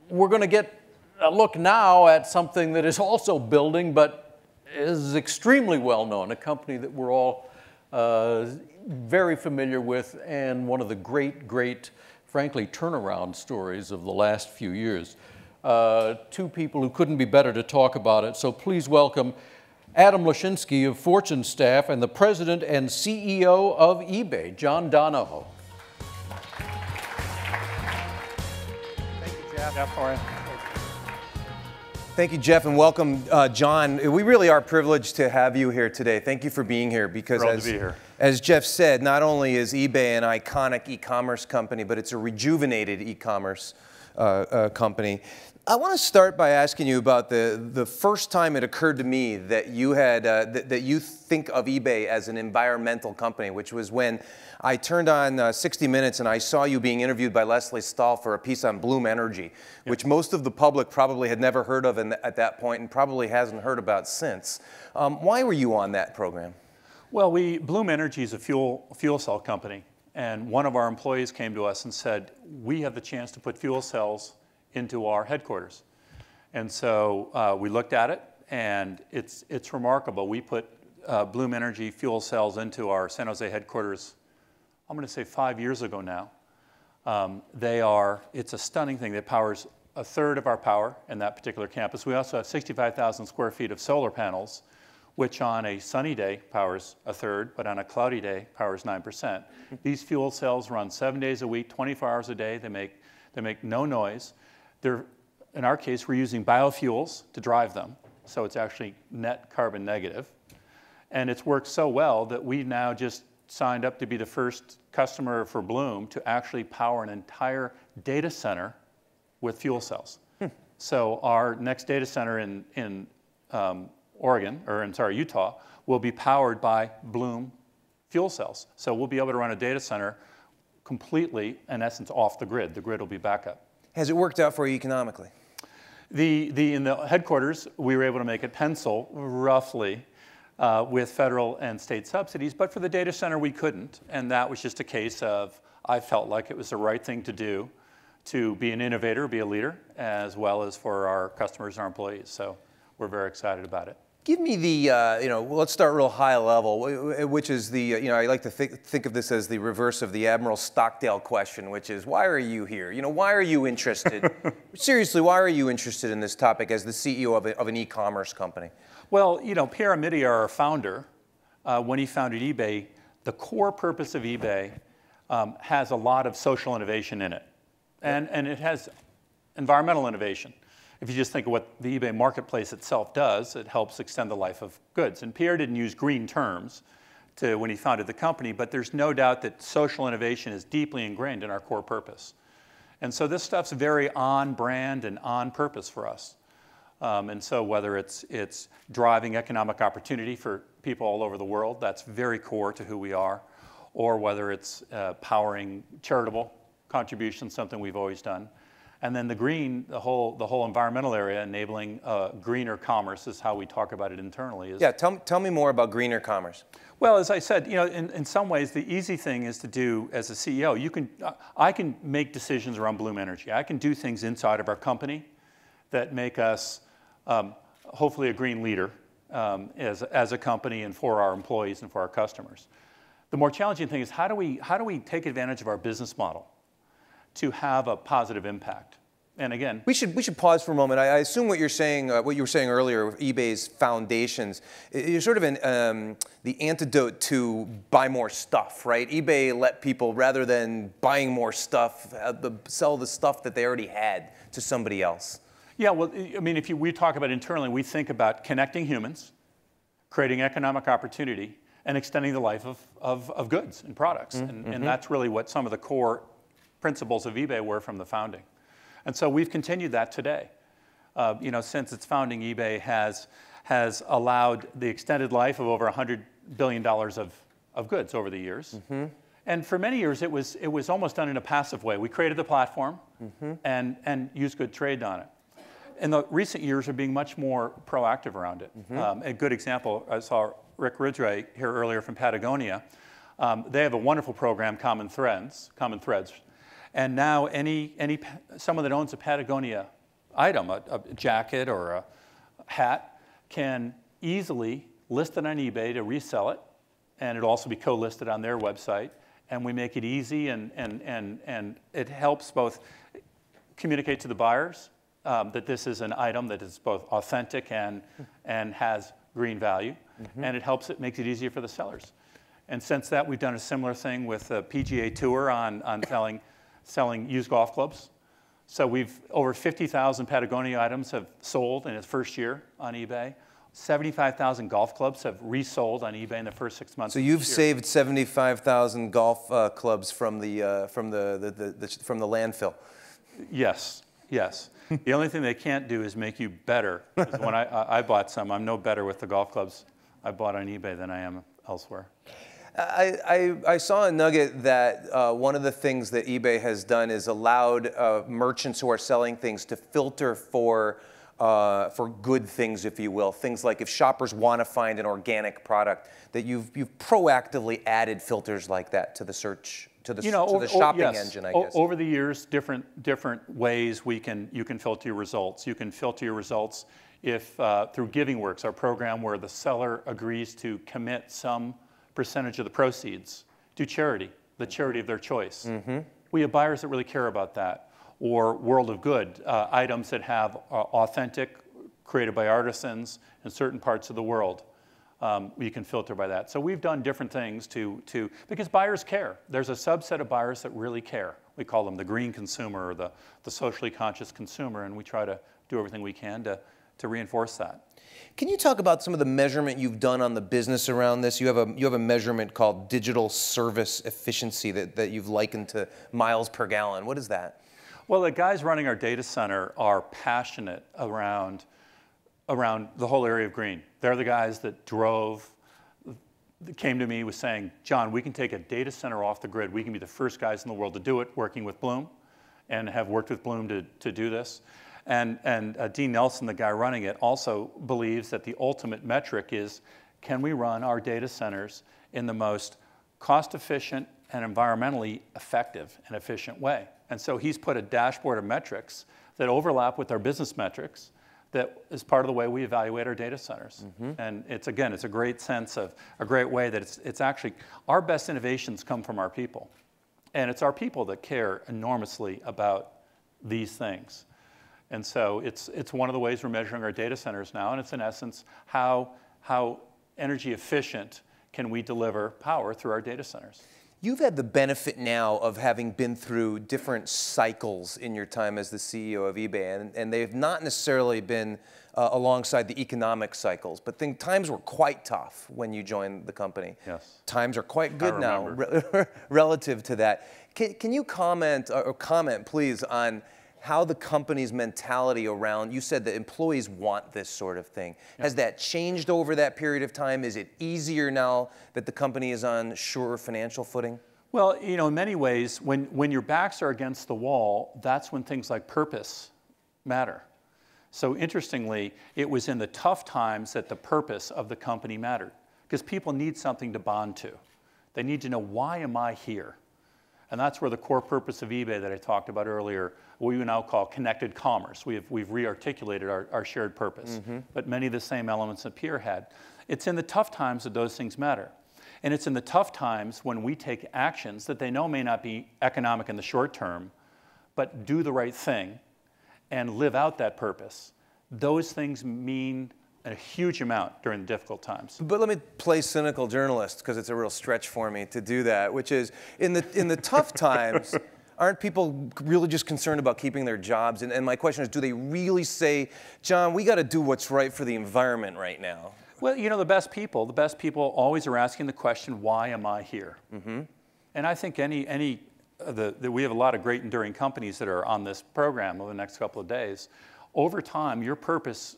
we're going to get a look now at something that is also building, but is extremely well known, a company that we're all very familiar with, and one of the great, frankly, turnaround stories of the last few years. Two people who couldn't be better to talk about it, so please welcome Adam Lashinsky of Fortune staff and the president and CEO of eBay, John Donahoe. Thank you, Jeff. Jeff, how are you? Thank you, Jeff, and welcome, John. We really are privileged to have you here today. Thank you for being here because, as Jeff said, not only is eBay an iconic e-commerce company, but it's a rejuvenated e-commerce company. I want to start by asking you about the first time it occurred to me that you had that you think of eBay as an environmental company, which was when I turned on 60 Minutes and I saw you being interviewed by Leslie Stahl for a piece on Bloom Energy, which most of the public probably had never heard of at that point and probably hasn't heard about since. Why were you on that program? Well, Bloom Energy is a fuel cell company, and one of our employees came to us and said, we have the chance to put fuel cells into our headquarters. And so we looked at it, and it's remarkable. We put Bloom Energy fuel cells into our San Jose headquarters, I'm going to say 5 years ago now. It's a stunning thing that powers a third of our power in that particular campus. We also have 65,000 square feet of solar panels, which on a sunny day powers a third, but on a cloudy day powers 9%. These fuel cells run 7 days a week, 24 hours a day. They make no noise. In our case, we're using biofuels to drive them, so it's actually net carbon negative. And it's worked so well that we've now just signed up to be the first customer for Bloom to actually power an entire data center with fuel cells. So our next data center in Utah, will be powered by Bloom fuel cells. So we'll be able to run a data center completely, in essence, off the grid. The grid will be backup. Has it worked out for you economically? In the headquarters, we were able to make it pencil, roughly, with federal and state subsidies, but for the data center, we couldn't. And that was just a case of, I felt like it was the right thing to do to be an innovator, be a leader, as well as for our customers and our employees. So we're very excited about it. Give me the, let's start real high level, which is the, I like to think of this as the reverse of the Admiral Stockdale question, which is, why are you here? Why are you interested? Seriously, why are you interested in this topic as the CEO of an e-commerce company? Well, Pierre Omidyar, our founder, when he founded eBay, the core purpose of eBay has a lot of social innovation in it. And it has environmental innovation. If you just think of what the eBay marketplace itself does, it helps extend the life of goods. And Pierre didn't use green terms when he founded the company, but there's no doubt that social innovation is deeply ingrained in our core purpose. And so this stuff's very on brand and on purpose for us. And so whether it's driving economic opportunity for people all over the world, that's very core to who we are, or whether it's powering charitable contributions, something we've always done. And then the green, the whole environmental area, enabling greener commerce is how we talk about it internally. Yeah, tell me more about greener commerce. Well, as I said, in some ways, the easy thing is to do as a CEO. I can make decisions around Bloom Energy. I can do things inside of our company that make us hopefully a green leader as a company and for our employees and for our customers. The more challenging thing is how do we take advantage of our business model to have a positive impact? And again, we should pause for a moment. I assume what you're saying, what you were saying earlier with eBay's foundations, you're sort of the antidote to buy more stuff, right? eBay let people, rather than buying more stuff, sell the stuff that they already had to somebody else. Yeah, well, I mean, if we talk about internally, we think about connecting humans, creating economic opportunity, and extending the life of goods and products. And that's really what some of the core principles of eBay were from the founding. And so we've continued that today. Since its founding, eBay has allowed the extended life of over $100 billion of goods over the years. And for many years, it was almost done in a passive way. We created the platform and used good trade on it. In the recent years, we're being much more proactive around it. A good example, I saw Rick Ridgway here earlier from Patagonia. They have a wonderful program, Common Threads. And now someone that owns a Patagonia item, a jacket or a hat, can easily list it on eBay to resell it, and it'll also be co-listed on their website. And we make it easy, and it helps both communicate to the buyers that this is an item that is both authentic and has green value, and it makes it easier for the sellers. And since that, we've done a similar thing with the PGA Tour on selling used golf clubs. So over 50,000 Patagonia items have sold in its first year on eBay. 75,000 golf clubs have resold on eBay in the first 6 months. So you've saved 75,000 golf clubs from the landfill. Yes, yes. The only thing they can't do is make you better. When I bought some, I'm no better with the golf clubs I bought on eBay than I am elsewhere. I saw a nugget that one of the things that eBay has done is allowed merchants who are selling things to filter for good things, if you will. Things like if shoppers want to find an organic product, that you've proactively added filters like that to the search, to the shopping engine, I guess. Over the years, different ways you can filter your results. You can filter your results if through GivingWorks, our program where the seller agrees to commit some percentage of the proceeds to charity, the charity of their choice. We have buyers that really care about that. Or World of Good, items that have authentic, created by artisans in certain parts of the world. You can filter by that. So we've done different things because buyers care. There's a subset of buyers that really care. We call them the green consumer or the socially conscious consumer, and we try to do everything we can to reinforce that. Can you talk about some of the measurement you've done on the business around this? You have a measurement called digital service efficiency that you've likened to miles per gallon. What is that? Well, the guys running our data center are passionate around the whole area of green. They're the guys that came to me with saying, John, we can take a data center off the grid. We can be the first guys in the world to do it, working with Bloom, and have worked with Bloom to do this. And Dean Nelson, the guy running it, also believes that the ultimate metric is, can we run our data centers in the most cost-efficient and environmentally effective and efficient way? And so he's put a dashboard of metrics that overlap with our business metrics that is part of the way we evaluate our data centers. And it's a great sense of, a great way that it's actually, our best innovations come from our people. And it's our people that care enormously about these things. And so it's one of the ways we're measuring our data centers now, and it's in essence how energy efficient can we deliver power through our data centers. You've had the benefit now of having been through different cycles in your time as the CEO of eBay, and they've not necessarily been alongside the economic cycles, but times were quite tough when you joined the company. Yes. Times are quite good now relative to that. Can you comment please on how the company's mentality around, you said that employees want this sort of thing. Yep. Has that changed over that period of time? Is it easier now that the company is on surer financial footing? Well, in many ways, when your backs are against the wall, that's when things like purpose matter. So interestingly, it was in the tough times that the purpose of the company mattered, because people need something to bond to. They need to know, why am I here? And that's where the core purpose of eBay that I talked about earlier, what we now call connected commerce. We've re-articulated our shared purpose, but many of the same elements that Pierre had. It's in the tough times that those things matter. And it's in the tough times when we take actions that they know may not be economic in the short term, but do the right thing and live out that purpose. Those things mean a huge amount during the difficult times. But let me play cynical journalist, because it's a real stretch for me to do that, which is, in the tough times, aren't people really just concerned about keeping their jobs? And my question is, do they really say, John, we got to do what's right for the environment right now? Well, the best people always are asking the question, why am I here? And I think we have a lot of great enduring companies that are on this program over the next couple of days. Over time, your purpose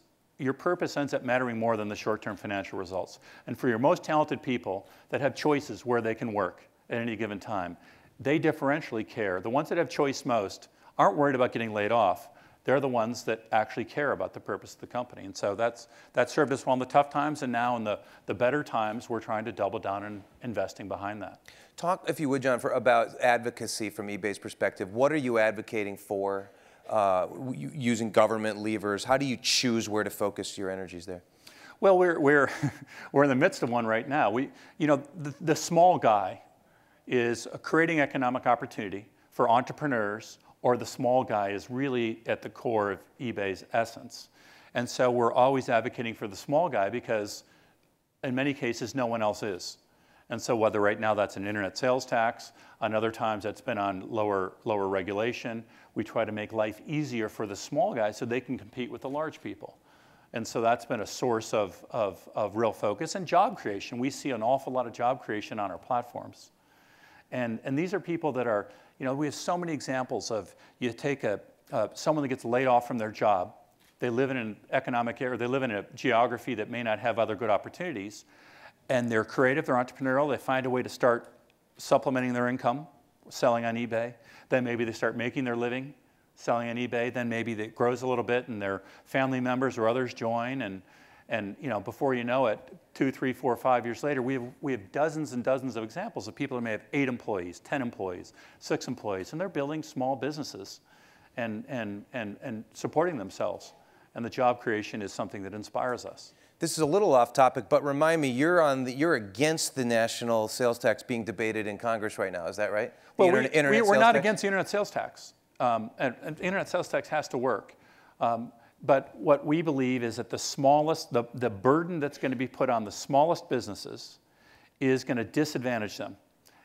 ends up mattering more than the short-term financial results. And for your most talented people that have choices where they can work at any given time, they differentially care. The ones that have choice most aren't worried about getting laid off. They're the ones that actually care about the purpose of the company. And so that served us well in the tough times, and now in the better times, we're trying to double down on investing behind that. Talk, if you would, John, about advocacy from eBay's perspective. What are you advocating for? using government levers? How do you choose where to focus your energies there? Well, we're in the midst of one right now. The small guy is creating economic opportunity for entrepreneurs, or the small guy is really at the core of eBay's essence. And so we're always advocating for the small guy because in many cases no one else is. And so whether right now that's an internet sales tax, on other times that's been on lower regulation, we try to make life easier for the small guy so they can compete with the large people. And so that's been a source of real focus. And job creation. We see an awful lot of job creation on our platforms. And these are people that are, we have so many examples of, you take someone that gets laid off from their job. They live in an economic area, they live in a geography that may not have other good opportunities, and they're creative, they're entrepreneurial, they find a way to start supplementing their income, selling on eBay. Then maybe they start making their living selling on eBay. Then maybe it grows a little bit and their family members or others join, and before you know it, 2, 3, 4, 5 years later, we have dozens and dozens of examples of people who may have 8 employees, 10 employees, 6 employees, and they're building small businesses and supporting themselves. And the job creation is something that inspires us. This is a little off topic, but remind me, you're against the national sales tax being debated in Congress right now. Is that right? Well, we're not against the internet sales tax. And the internet sales tax has to work. But what we believe is that the burden that's going to be put on the smallest businesses is going to disadvantage them.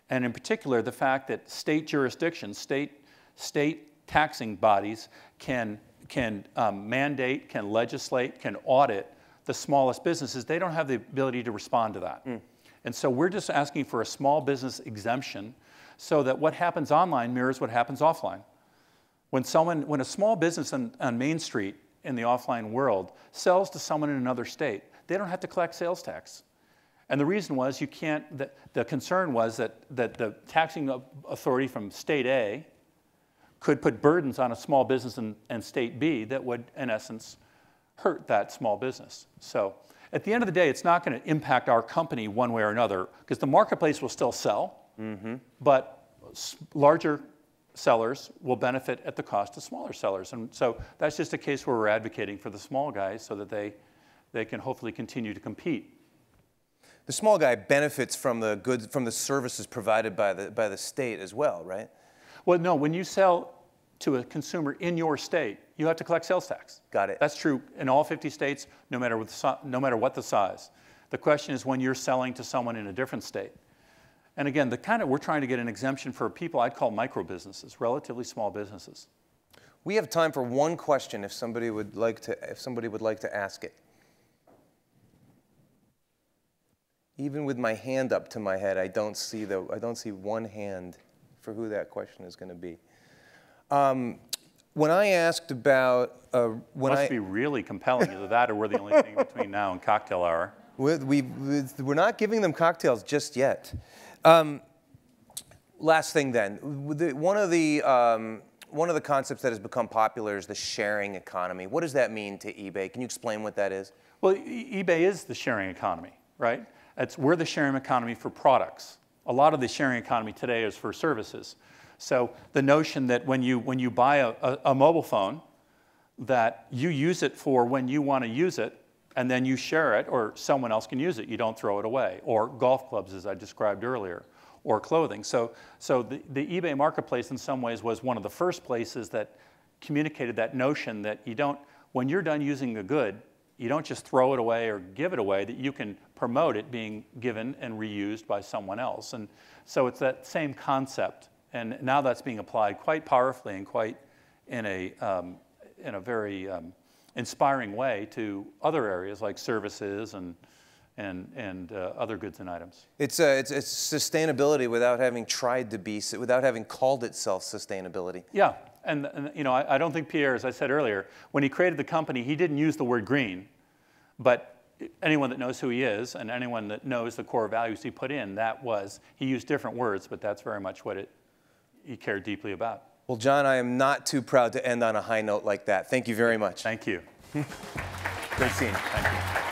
And in particular, the fact that state jurisdictions, state taxing bodies can mandate, can legislate, can audit the smallest businesses. They don't have the ability to respond to that. And so we're just asking for a small business exemption so that what happens online mirrors what happens offline. When a small business on Main Street in the offline world sells to someone in another state, they don't have to collect sales tax. And the reason was the concern was that the taxing authority from state A could put burdens on a small business in state B that would, in essence, hurt that small business. So at the end of the day, it's not going to impact our company one way or another, because the marketplace will still sell, but larger sellers will benefit at the cost of smaller sellers. And so that's just a case where we're advocating for the small guys so that they can hopefully continue to compete. The small guy benefits from the goods, from the services provided by the state as well, right? Well, no, when you sell to a consumer in your state, you have to collect sales tax. Got it. That's true in all 50 states, no matter what the size. The question is when you're selling to someone in a different state. And again, we're trying to get an exemption for people I'd call micro businesses, relatively small businesses. We have time for one question if somebody would like to ask it. Even with my hand up to my head, I don't see one hand for who that question is going to be. When I asked about must be really compelling, either that or we're the only thing between now and cocktail hour. We're not giving them cocktails just yet. Last thing then, one of the concepts that has become popular is the sharing economy. What does that mean to eBay? Can you explain what that is? Well, eBay is the sharing economy, right? We're the sharing economy for products. A lot of the sharing economy today is for services. So the notion that when you buy a mobile phone, that you use it for when you want to use it, and then you share it, or someone else can use it. You don't throw it away. Or golf clubs, as I described earlier, or clothing. So the eBay marketplace, in some ways, was one of the first places that communicated that notion that when you're done using a good, you don't just throw it away or give it away, that you can promote it being given and reused by someone else. And so it's that same concept. And now that's being applied quite powerfully and quite in a very inspiring way to other areas like services and other goods and items. It's sustainability without having without having called itself sustainability. Yeah, and I don't think Pierre, as I said earlier, when he created the company, he didn't use the word green, but anyone that knows who he is and anyone that knows the core values he put in, he used different words, but that's very much what he cared deeply about. Well, John, I am not too proud to end on a high note like that. Thank you very much. Thank you. Great seeing you. Thank you.